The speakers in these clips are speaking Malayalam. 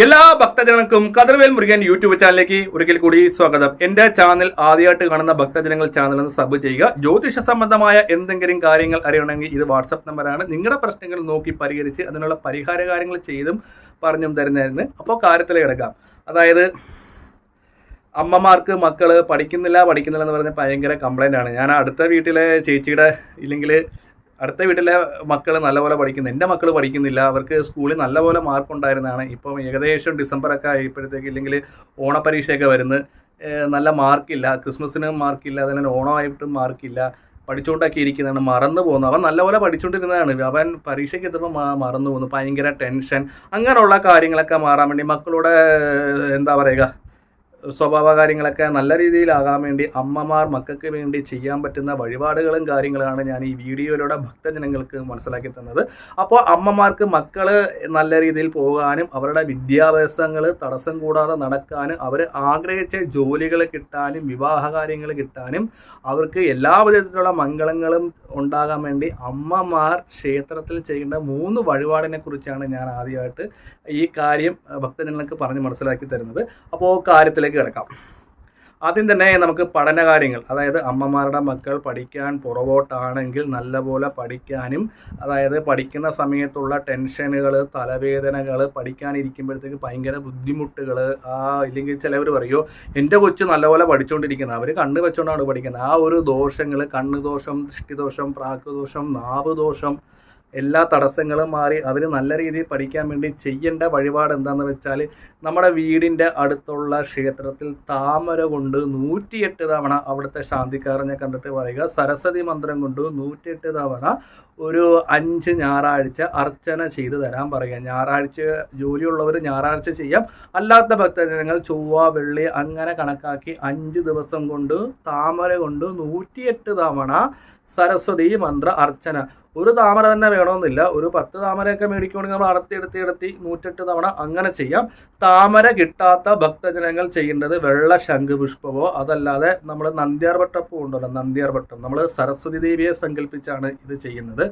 എല്ലാ ഭക്തജനങ്ങൾക്കും കതിർവേൽ മുരുകൻ യൂട്യൂബ് ചാനലിലേക്ക് ഒരിക്കൽ കൂടി സ്വാഗതം. എന്റെ ചാനൽ ആദ്യമായിട്ട് കാണുന്ന ഭക്തജനങ്ങൾ ചാനൽ ഒന്ന് സബ് ചെയ്യുക. ജ്യോതിഷ സംബന്ധമായ എന്തെങ്കിലും കാര്യങ്ങൾ അറിയണമെങ്കിൽ ഇത് വാട്സപ്പ് നമ്പറാണ്. നിങ്ങളുടെ പ്രശ്നങ്ങൾ നോക്കി പരിഹരിച്ച് അതിനുള്ള പരിഹാര കാര്യങ്ങൾ ചെയ്തും പറഞ്ഞും തരുന്നതായിരുന്നു. അപ്പോൾ കാര്യത്തിലേക്ക് കിടക്കാം. അതായത് അമ്മമാർക്ക് മക്കള് പഠിക്കുന്നില്ല എന്ന് പറഞ്ഞ ഭയങ്കര കംപ്ലൈൻ്റ് ആണ്. ഞാൻ അടുത്ത വീട്ടിലെ ചേച്ചിയുടെ ഇല്ലെങ്കിൽ അടുത്ത വീട്ടിലെ മക്കൾ നല്ലപോലെ പഠിക്കുന്നു. എൻ്റെ മക്കൾ പഠിക്കുന്നില്ല, അവർക്ക് സ്കൂളിൽ നല്ലപോലെ മാർക്ക് ഉണ്ടായിരുന്നതാണ്. ഇപ്പം ഏകദേശം ഡിസംബറൊക്കെ ആയപ്പോഴത്തേക്ക് ഇല്ലെങ്കിൽ ഓണപ്പരീക്ഷയൊക്കെ വരുന്നത്, നല്ല മാർക്കില്ല, ക്രിസ്മസിന് മാർക്കില്ല, അതിന് ഓണമായിട്ടും മാർക്കില്ല, പഠിച്ചുകൊണ്ടൊക്കെ ഇരിക്കുന്നതാണ്, മറന്നു പോകുന്നു. അവൻ നല്ലപോലെ പഠിച്ചുകൊണ്ടിരുന്നതാണ്, അവൻ പരീക്ഷയ്ക്ക് എത്തുമ്പോൾ മറന്നു പോകുന്നു, ഭയങ്കര ടെൻഷൻ. അങ്ങനെയുള്ള കാര്യങ്ങളൊക്കെ മാറാൻ വേണ്ടി മക്കളുടെ എന്താ പറയുക സ്വഭാവ കാര്യങ്ങളൊക്കെ നല്ല രീതിയിലാകാൻ വേണ്ടി അമ്മമാർ മക്കൾക്ക് വേണ്ടി ചെയ്യാൻ പറ്റുന്ന വഴിപാടുകളും കാര്യങ്ങളാണ് ഞാൻ ഈ വീഡിയോയിലൂടെ ഭക്തജനങ്ങൾക്ക് മനസ്സിലാക്കി തന്നത്. അപ്പോൾ അമ്മമാർക്ക് മക്കൾ നല്ല രീതിയിൽ പോകാനും അവരുടെ വിദ്യാഭ്യാസങ്ങൾ തടസ്സം കൂടാതെ നടക്കാനും അവർ ആഗ്രഹിച്ച ജോലികൾ കിട്ടാനും വിവാഹ കാര്യങ്ങൾ കിട്ടാനും അവർക്ക് എല്ലാ വിധത്തിലുള്ള മംഗളങ്ങളും ഉണ്ടാകാൻ വേണ്ടി അമ്മമാർ ക്ഷേത്രത്തിൽ ചെയ്യേണ്ട 3 വഴിപാടിനെ കുറിച്ചാണ് ഞാൻ ആദ്യമായിട്ട് ഈ കാര്യം ഭക്തജനങ്ങൾക്ക് പറഞ്ഞ് മനസ്സിലാക്കി തരുന്നത്. അപ്പോൾ കാര്യത്തിലേക്ക് കിടക്കാം. ആദ്യം തന്നെ നമുക്ക് പഠന കാര്യങ്ങൾ, അതായത് അമ്മമാരുടെ മക്കൾ പഠിക്കാൻ പുറകോട്ടാണെങ്കിൽ നല്ലപോലെ പഠിക്കാനും, അതായത് പഠിക്കുന്ന സമയത്തുള്ള ടെൻഷനുകൾ, തലവേദനകൾ, പഠിക്കാനിരിക്കുമ്പോഴത്തേക്ക് ഭയങ്കര ബുദ്ധിമുട്ടുകൾ, ഇല്ലെങ്കിൽ ചിലവർ പറയുമോ എൻ്റെ കൊച്ച് നല്ലപോലെ പഠിച്ചുകൊണ്ടിരിക്കുന്നത്, അവർ കണ്ണ് വെച്ചുകൊണ്ടാണ് പഠിക്കുന്നത്, ആ ഒരു ദോഷങ്ങൾ, കണ്ണുദോഷം, ദൃഷ്ടിദോഷം, പ്രാക്കുദോഷം, നാവുദോഷം, എല്ലാ തടസ്സങ്ങളും മാറി അവർ നല്ല രീതിയിൽ പഠിക്കാൻ വേണ്ടി ചെയ്യേണ്ട വഴിപാട് എന്താണെന്ന് വെച്ചാൽ നമ്മുടെ വീടിൻ്റെ അടുത്തുള്ള ക്ഷേത്രത്തിൽ താമര കൊണ്ട് 108 തവണ അവിടുത്തെ ശാന്തിക്കാരനെ കണ്ടിട്ട് പറയുക, സരസ്വതി മന്ത്രം കൊണ്ട് 108 തവണ ഒരു 5 ഞായറാഴ്ച അർച്ചന ചെയ്തു തരാൻ പറയുക. ഞായറാഴ്ച ജോലിയുള്ളവർ ഞായറാഴ്ച ചെയ്യാം, അല്ലാത്ത ഭക്തജനങ്ങൾ ചൊവ്വ വെള്ളി അങ്ങനെ കണക്കാക്കി 5 ദിവസം കൊണ്ട് താമര കൊണ്ട് 108 തവണ സരസ്വതി മന്ത്ര അർച്ചന. ഒരു താമര തന്നെ വേണമെന്നില്ല, ഒരു 10 താമരയൊക്കെ മേടിക്കുകയാണെങ്കിൽ നമ്മൾ അടത്തി 108 തവണ അങ്ങനെ ചെയ്യാം. താമര കിട്ടാത്ത ഭക്തജനങ്ങൾ ചെയ്യേണ്ടത് വെള്ള ശംഖുപുഷ്പമോ അതല്ലാതെ നമ്മൾ നന്ദ്യാർവട്ടപ്പൂ ഉണ്ടല്ലോ, നന്ദ്യാർവട്ടം, നമ്മൾ സരസ്വതി ദേവിയെ സങ്കല്പിച്ചാണ് ഇത് ചെയ്യുന്നത്.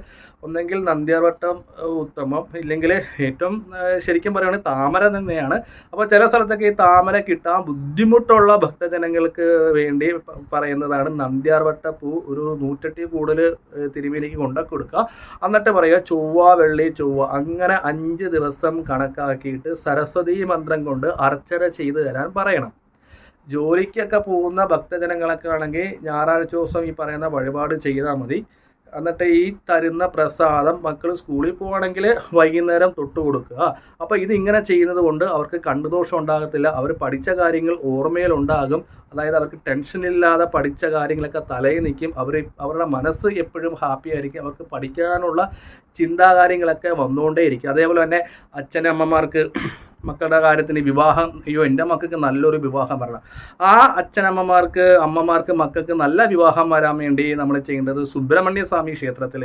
ഒന്നെങ്കിൽ നന്ദ്യാർവട്ടം ഉത്തമം, ഇല്ലെങ്കിൽ ഏറ്റവും ശരിക്കും പറയുകയാണെങ്കിൽ താമര തന്നെയാണ്. അപ്പോൾ ചില സ്ഥലത്തൊക്കെ ഈ താമര കിട്ടാൻ ബുദ്ധിമുട്ടുള്ള ഭക്തജനങ്ങൾക്ക് വേണ്ടി പറയുന്നതാണ് നന്ദ്യാർവട്ടപ്പൂ ഒരു 108 കൂടുതൽ തിരുമേനിക്ക് കൊണ്ടുകൊടുക്കുക. എന്നിട്ട് പറയുക ചൊവ്വ വെള്ളി ചൊവ്വ അങ്ങനെ 5 ദിവസം കണക്കാക്കിയിട്ട് സരസ്വതി മന്ത്രം കൊണ്ട് അർച്ചന ചെയ്തു തരാൻ പറയണം. ജോലിക്കൊക്കെ പോകുന്ന ഭക്തജനങ്ങളൊക്കെ ആണെങ്കിൽ ഞായറാഴ്ച ദിവസം ഈ പറയുന്ന വഴിപാട് ചെയ്താൽ മതി. എന്നിട്ട് ഈ തരുന്ന പ്രസാദം മക്കൾ സ്കൂളിൽ പോവുകയാണെങ്കിൽ വൈകുന്നേരം തൊട്ട് കൊടുക്കുക. അപ്പോൾ ഇതിങ്ങനെ ചെയ്യുന്നത് കൊണ്ട് അവർക്ക് കണ്ണുദോഷം ഉണ്ടാകത്തില്ല, അവർ പഠിച്ച കാര്യങ്ങൾ ഓർമ്മയിലുണ്ടാകും, അതായത് അവർക്ക് ടെൻഷനില്ലാതെ പഠിച്ച കാര്യങ്ങളൊക്കെ തലയിൽ നിൽക്കും, അവരുടെ മനസ്സ് എപ്പോഴും ഹാപ്പി ആയിരിക്കും, അവർക്ക് പഠിക്കാനുള്ള ചിന്താകാര്യങ്ങളൊക്കെ വന്നുകൊണ്ടേയിരിക്കും. അതേപോലെ തന്നെ അച്ഛനമ്മമാർക്ക് മക്കളുടെ കാര്യത്തിന് വിവാഹം, അയ്യോ എൻ്റെ മക്കൾക്ക് നല്ലൊരു വിവാഹം വരണം, ആ അമ്മമാർക്ക് മക്കൾക്ക് നല്ല വിവാഹം വരാൻ വേണ്ടി നമ്മൾ ചെയ്യേണ്ടത് സുബ്രഹ്മണ്യ സ്വാമി ക്ഷേത്രത്തിൽ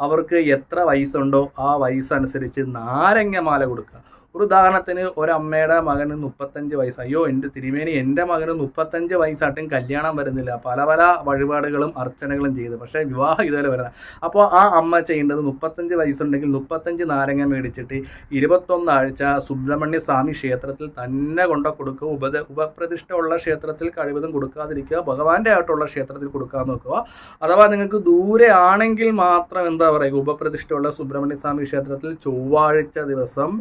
അവർക്ക് എത്ര വയസ്സുണ്ടോ ആ വയസ്സനുസരിച്ച് നാരങ്ങമാല കൊടുക്കുക. ഒരു ഉദാഹരണത്തിന് ഒരമ്മയുടെ മകന് 35 വയസ്സ്, അയ്യോ എൻ്റെ തിരുമേനി എൻ്റെ മകന് 35 വയസ്സായിട്ടും കല്യാണം വരുന്നില്ല, പല വഴിപാടുകളും അർച്ചനകളും ചെയ്ത്, പക്ഷേ വിവാഹം ഇതുവരെ വരുന്നത്. അപ്പോൾ ആ അമ്മ ചെയ്യേണ്ടത് 35 വയസ്സുണ്ടെങ്കിൽ 35 നാരങ്ങ മേടിച്ചിട്ട് 21 ആഴ്ച സുബ്രഹ്മണ്യ സ്വാമി ക്ഷേത്രത്തിൽ തന്നെ കൊടുക്കുക. ഉപപ്രതിഷ്ഠ ഉള്ള ക്ഷേത്രത്തിൽ കഴിവതും കൊടുക്കാതിരിക്കുക, ഭഗവാന്റെ ആയിട്ടുള്ള ക്ഷേത്രത്തിൽ കൊടുക്കാൻ നോക്കുക. അഥവാ നിങ്ങൾക്ക് ദൂരെ ആണെങ്കിൽ മാത്രം എന്താ പറയുക, ഉപപ്രതിഷ്ഠയുള്ള സുബ്രഹ്മണ്യ സ്വാമി ക്ഷേത്രത്തിൽ ചൊവ്വാഴ്ച ദിവസം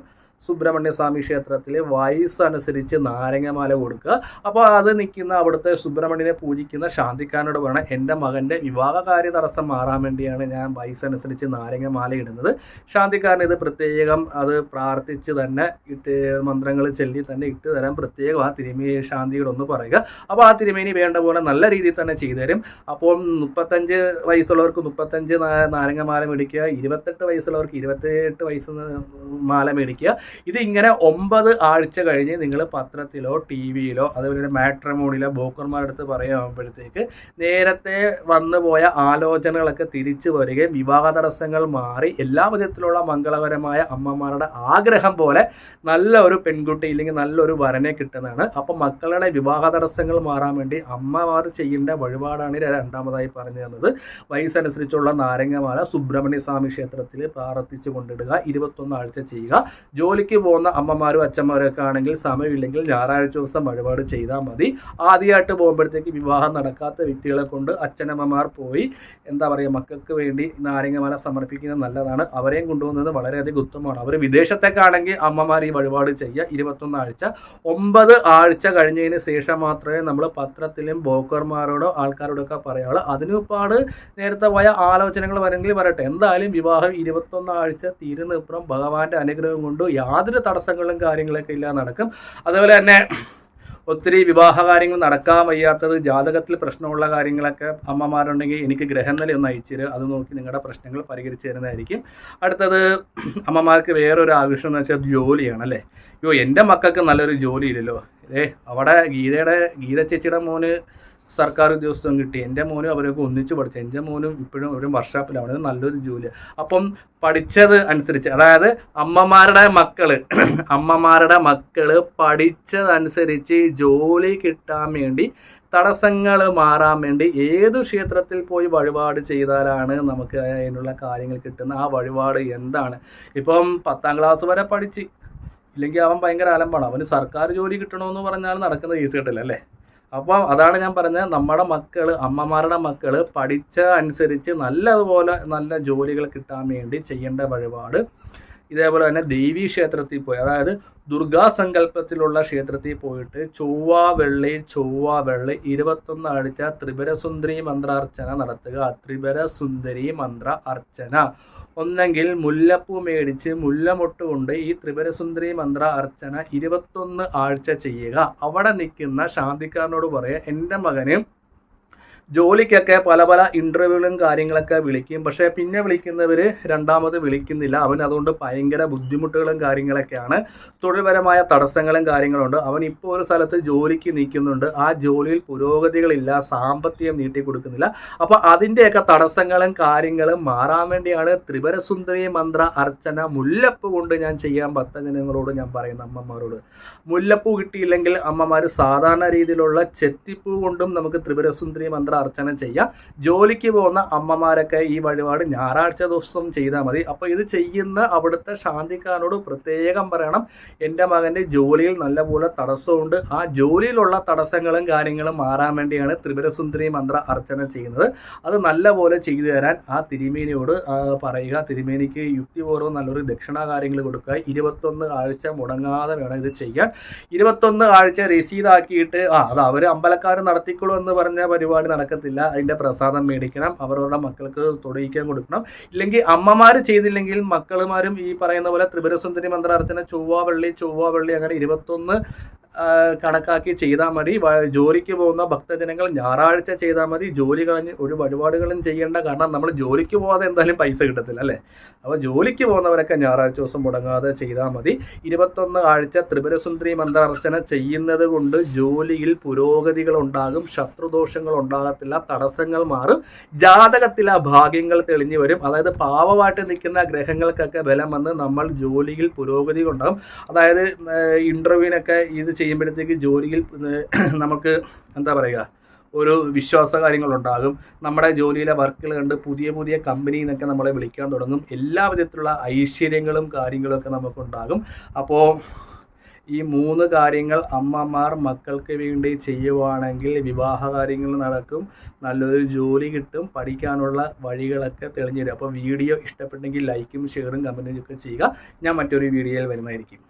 സുബ്രഹ്മണ്യ സ്വാമി ക്ഷേത്രത്തിൽ വയസ്സനുസരിച്ച് നാരങ്ങമാല കൊടുക്കുക. അപ്പോൾ അത് നിൽക്കുന്ന അവിടുത്തെ സുബ്രഹ്മണ്യനെ പൂജിക്കുന്ന ശാന്തിക്കാരനോട് പറയണം, എൻ്റെ മകൻ്റെ വിവാഹകാര്യ തടസ്സം മാറാൻ വേണ്ടിയാണ് ഞാൻ വയസ്സനുസരിച്ച് നാരങ്ങമാല ഇടുന്നത്. ശാന്തിക്കാരൻ ഇത് പ്രത്യേകം അത് പ്രാർത്ഥിച്ച് തന്നെ മന്ത്രങ്ങൾ ചൊല്ലി തന്നെ ഇട്ട് തരാൻ പ്രത്യേകം ആ തിരുമേനി ശാന്തിയോടൊന്ന് പറയുക. അപ്പോൾ ആ തിരുമേനി വേണ്ട പോലെ നല്ല രീതിയിൽ തന്നെ ചെയ്തു തരും. അപ്പോൾ 35 വയസ്സുള്ളവർക്ക് 35 നാരങ്ങമാല മേടിക്കുക, 28 വയസ്സുള്ളവർക്ക് 28 വയസ്സ് മാല മേടിക്കുക. ഇതിങ്ങനെ 9 ആഴ്ച കഴിഞ്ഞ് നിങ്ങൾ പത്രത്തിലോ ടി വിയിലോ അതുപോലെ മാട്രിമോണിയിലോ ബ്രോക്കർമാരുടെ അടുത്ത് പറയുമ്പോഴത്തേക്ക് നേരത്തെ വന്നു പോയ ആലോചനകളൊക്കെ തിരിച്ചു വരികയും വിവാഹ തടസ്സങ്ങൾ മാറി എല്ലാ വിധത്തിലുള്ള മംഗളകരമായ അമ്മമാരുടെ ആഗ്രഹം പോലെ നല്ല ഒരു പെൺകുട്ടി ഇല്ലെങ്കിൽ നല്ലൊരു വരനെ കിട്ടുന്നതാണ്. അപ്പം മക്കളുടെ വിവാഹ തടസ്സങ്ങൾ മാറാൻ വേണ്ടി അമ്മമാർ ചെയ്യേണ്ട വഴിപാടാണ് രണ്ടാമതായി പറഞ്ഞു തന്നത്. വയസ്സനുസരിച്ചുള്ള നാരങ്ങമാല സുബ്രഹ്മണ്യ സ്വാമി ക്ഷേത്രത്തിൽ പ്രാർത്ഥിച്ചു കൊണ്ടിടുക, 21 ആഴ്ച ചെയ്യുക. ജോലി ജോലിക്ക് പോകുന്ന അമ്മമാരും അച്ഛന്മാരൊക്കെ ആണെങ്കിൽ സമയമില്ലെങ്കിൽ ഞായറാഴ്ച ദിവസം വഴിപാട് ചെയ്താൽ മതി. ആദ്യമായിട്ട് പോകുമ്പോഴത്തേക്ക് വിവാഹം നടക്കാത്ത വ്യക്തികളെ കൊണ്ട് അച്ഛനമ്മമാർ പോയി എന്താ പറയുക മക്കൾക്ക് വേണ്ടി നാരങ്ങമാല സമർപ്പിക്കുന്നത് നല്ലതാണ്. അവരെയും കൊണ്ടുപോകുന്നത് വളരെയധികം ഉത്തമമാണ്. അവർ വിദേശത്തൊക്കെ ആണെങ്കിൽ അമ്മമാർ ഈ വഴിപാട് ചെയ്യുക. 21 ആഴ്ച 9 ആഴ്ച കഴിഞ്ഞതിന് ശേഷം മാത്രമേ നമ്മൾ പത്രത്തിലും ബ്രോക്കർമാരോടോ ആൾക്കാരോടൊക്കെ പറയാവുള്ളൂ. അതിനൊരുപാട് നേരത്തെ പോയ ആലോചനകൾ വരെങ്കിൽ വരട്ടെ. എന്തായാലും വിവാഹം 21 ആഴ്ച തീരുന്നപ്പുറം ഭഗവാന്റെ അനുഗ്രഹം കൊണ്ട് യാതൊരു തടസ്സങ്ങളും കാര്യങ്ങളൊക്കെ ഇല്ലാതെ നടക്കും. അതുപോലെ തന്നെ ഒത്തിരി വിവാഹ കാര്യങ്ങൾ നടക്കാൻ വയ്യാത്തത്, ജാതകത്തിൽ പ്രശ്നമുള്ള കാര്യങ്ങളൊക്കെ അമ്മമാരുണ്ടെങ്കിൽ എനിക്ക് ഗ്രഹനില ഒന്ന് അയച്ചു തരിക. അത് നോക്കി നിങ്ങളുടെ പ്രശ്നങ്ങൾ പരിഹരിച്ചു തരുന്നതായിരിക്കും. അടുത്തത് അമ്മമാർക്ക് വേറൊരു ആകർഷണം എന്ന് വെച്ചാൽ ജോലിയാണ് അല്ലേ. എൻ്റെ മക്കൾക്ക് നല്ലൊരു ജോലി ഇല്ലല്ലോ. അവിടെ ഗീത ചേച്ചിയുടെ മോന് സർക്കാർ ഉദ്യോഗസ്ഥം കിട്ടി. എൻ്റെ മോനും അവരൊക്കെ ഒന്നിച്ച് പഠിച്ചു. എൻ്റെ മോനും ഇപ്പോഴും ഒരു വർക്ക്ഷോപ്പിലാണ്, നല്ലൊരു ജോലി. അപ്പം പഠിച്ചത് അനുസരിച്ച്, അതായത് അമ്മമാരുടെ മക്കള് പഠിച്ചതനുസരിച്ച് ജോലി കിട്ടാൻ വേണ്ടി, തടസ്സങ്ങൾ മാറാൻ വേണ്ടി ഏതു ക്ഷേത്രത്തിൽ പോയി വഴിപാട് ചെയ്താലാണ് നമുക്ക് അതിനുള്ള കാര്യങ്ങൾ കിട്ടുന്നത്? ആ വഴിപാട് എന്താണ്? ഇപ്പം 10ാം ക്ലാസ് വരെ പഠിച്ച് ഇല്ലെങ്കിൽ അവൻ ഭയങ്കര അലമ്പാണ്. അവന് സർക്കാർ ജോലി കിട്ടണമെന്ന് പറഞ്ഞാൽ നടക്കുന്ന കേസ് കിട്ടില്ല അല്ലേ. അപ്പം അതാണ് ഞാൻ പറഞ്ഞത്, അമ്മമാരുടെ മക്കൾ പഠിച്ച അനുസരിച്ച് നല്ലതുപോലെ നല്ല ജോലികൾ കിട്ടാൻ വേണ്ടി ചെയ്യേണ്ട വഴിപാട്. ഇതേപോലെ തന്നെ ദേവീ ക്ഷേത്രത്തിൽ പോയി, അതായത് ദുർഗാസങ്കല്പത്തിലുള്ള ക്ഷേത്രത്തിൽ പോയിട്ട് ചൊവ്വ വെള്ളി 21 ആഴ്ച ത്രിപുരസുന്ദരി മന്ത്രാർച്ചന നടത്തുക. ത്രിപുരസുന്ദരി മന്ത്ര അർച്ചന, ഒന്നെങ്കിൽ മുല്ലപ്പൂ മേടിച്ച് മുല്ലമൊട്ട് കൊണ്ട് ഈ ത്രിപുരസുന്ദരി മന്ത്ര അർച്ചന 21 ആഴ്ച ചെയ്യുക. അവിടെ നിൽക്കുന്ന ശാന്തിക്കാരനോട് പറയുക, എൻ്റെ മകന് ജോലിക്കൊക്കെ പല ഇൻ്റർവ്യൂകളും കാര്യങ്ങളൊക്കെ വിളിക്കും, പക്ഷേ പിന്നെ വിളിക്കുന്നവർ രണ്ടാമത് വിളിക്കുന്നില്ല. അവൻ അതുകൊണ്ട് ഭയങ്കര ബുദ്ധിമുട്ടുകളും കാര്യങ്ങളൊക്കെയാണ്, തൊഴിൽപരമായ തടസ്സങ്ങളും കാര്യങ്ങളുണ്ട്. അവൻ ഇപ്പോൾ ഒരു സ്ഥലത്ത് ജോലിക്ക് നിൽക്കുന്നുണ്ട്, ആ ജോലിയിൽ പുരോഗതികളില്ല, സാമ്പത്തികം നീട്ടി കൊടുക്കുന്നില്ല. അപ്പോൾ അതിൻ്റെയൊക്കെ തടസ്സങ്ങളും കാര്യങ്ങളും മാറാൻ വേണ്ടിയാണ് ത്രിപുരസുന്ദരി മന്ത്ര അർച്ചന മുല്ലപ്പൂ കൊണ്ട് ഞാൻ ചെയ്യാൻ ഭക്തജനങ്ങളോട് ഞാൻ പറയുന്ന അമ്മമാരോട്. മുല്ലപ്പൂ കിട്ടിയില്ലെങ്കിൽ അമ്മമാർ സാധാരണ രീതിയിലുള്ള ചെത്തിപ്പൂ കൊണ്ടും നമുക്ക് ത്രിപുരസുന്ദരി മന്ത്ര അർച്ചന ചെയ്യാം. ജോലിക്ക് പോകുന്ന അമ്മമാരൊക്കെ ഈ വഴിപാട് ഞായറാഴ്ച ദിവസം ചെയ്താൽ മതി. അപ്പോൾ ഇത് ചെയ്യുന്ന അവിടുത്തെ ശാന്തിക്കാരനോട് പ്രത്യേകം പറയണം, എൻ്റെ മകൻ്റെ ജോലിയിൽ നല്ലപോലെ തടസ്സമുണ്ട്, ആ ജോലിയിലുള്ള തടസ്സങ്ങളും കാര്യങ്ങളും മാറാൻ വേണ്ടിയാണ് ത്രിപുരസുന്ദരി മന്ത്ര അർച്ചന ചെയ്യുന്നത്. അത് നല്ലപോലെ ചെയ്തു തരാൻ ആ തിരുമേനിയോട് പറയുക. തിരുമേനിക്ക് യുക്തിപൂർവ്വം നല്ലൊരു ദക്ഷിണ കാര്യങ്ങൾ കൊടുക്കുക. 21 ആഴ്ച മുടങ്ങാതെ വേണം ഇത് ചെയ്യാൻ. 21 ആഴ്ച രസീതാക്കിയിട്ട് അത് അവർ അമ്പലക്കാർ നടത്തിക്കൊള്ളൂ എന്ന് പറഞ്ഞ പരിപാടി നടക്കത്തില്ല. അതിൻ്റെ പ്രസാദം മേടിക്കണം, അവരവരുടെ മക്കൾക്ക് തൊടിയിക്കാൻ കൊടുക്കണം. ഇല്ലെങ്കിൽ അമ്മമാർ ചെയ്തില്ലെങ്കിൽ മക്കളുമാരും ഈ പറയുന്ന പോലെ ത്രിപുരസുന്ദരി മന്ത്രാർച്ചന ചൊവ്വ വെള്ളി അങ്ങനെ 21 കണക്കാക്കി ചെയ്താൽ മതി. ജോലിക്ക് പോകുന്ന ഭക്തജനങ്ങൾ ഞായറാഴ്ച ചെയ്താൽ മതി. ജോലി കളഞ്ഞ് ഒരു വഴിപാടുകളും ചെയ്യേണ്ട, കാരണം നമ്മൾ ജോലിക്ക് പോകാതെ എന്തായാലും പൈസ കിട്ടത്തില്ല അല്ലേ. അപ്പോൾ ജോലിക്ക് പോകുന്നവരൊക്കെ ഞായറാഴ്ച ദിവസം മുടങ്ങാതെ ചെയ്താൽ മതി. 21 ആഴ്ച ത്രിപുരസുന്ദരി മന്ത്രാർച്ചന ചെയ്യുന്നത് കൊണ്ട് ജോലിയിൽ പുരോഗതികൾ ഉണ്ടാകും, ശത്രുദോഷങ്ങൾ ഉണ്ടാകത്തില്ല, തടസ്സങ്ങൾ മാറും, ജാതകത്തിലെ ഭാഗ്യങ്ങൾ തെളിഞ്ഞു വരും. അതായത് പാവമായിട്ട് നിൽക്കുന്ന ഗ്രഹങ്ങൾക്കൊക്കെ ബലം വന്ന് നമ്മൾ ജോലിയിൽ പുരോഗതി ഉണ്ടാകും. അതായത് ഇൻ്റർവ്യൂവിനൊക്കെ ഇത് ചെയ്യുമ്പോഴത്തേക്ക് ജോലിയിൽ നമുക്ക് എന്താ പറയുക, ഒരു വിശ്വാസ കാര്യങ്ങളുണ്ടാകും. നമ്മുടെ ജോലിയിലെ വർക്കുകൾ കണ്ട് പുതിയ കമ്പനിയിൽ നിന്നൊക്കെ നമ്മളെ വിളിക്കാൻ തുടങ്ങും. എല്ലാ വിധത്തിലുള്ള ഐശ്വര്യങ്ങളും കാര്യങ്ങളൊക്കെ നമുക്കുണ്ടാകും. അപ്പോൾ ഈ 3 കാര്യങ്ങൾ അമ്മമാർ മക്കൾക്ക് വേണ്ടി ചെയ്യുവാണെങ്കിൽ വിവാഹ കാര്യങ്ങൾ നടക്കും, നല്ലൊരു ജോലി കിട്ടും, പഠിക്കാനുള്ള വഴികളൊക്കെ തെളിഞ്ഞു വരും. അപ്പോൾ വീഡിയോ ഇഷ്ടപ്പെട്ടെങ്കിൽ ലൈക്കും ഷെയറും കമൻറ്റും ഒക്കെ ചെയ്യുക. ഞാൻ മറ്റൊരു വീഡിയോയിൽ വരുന്നതായിരിക്കും.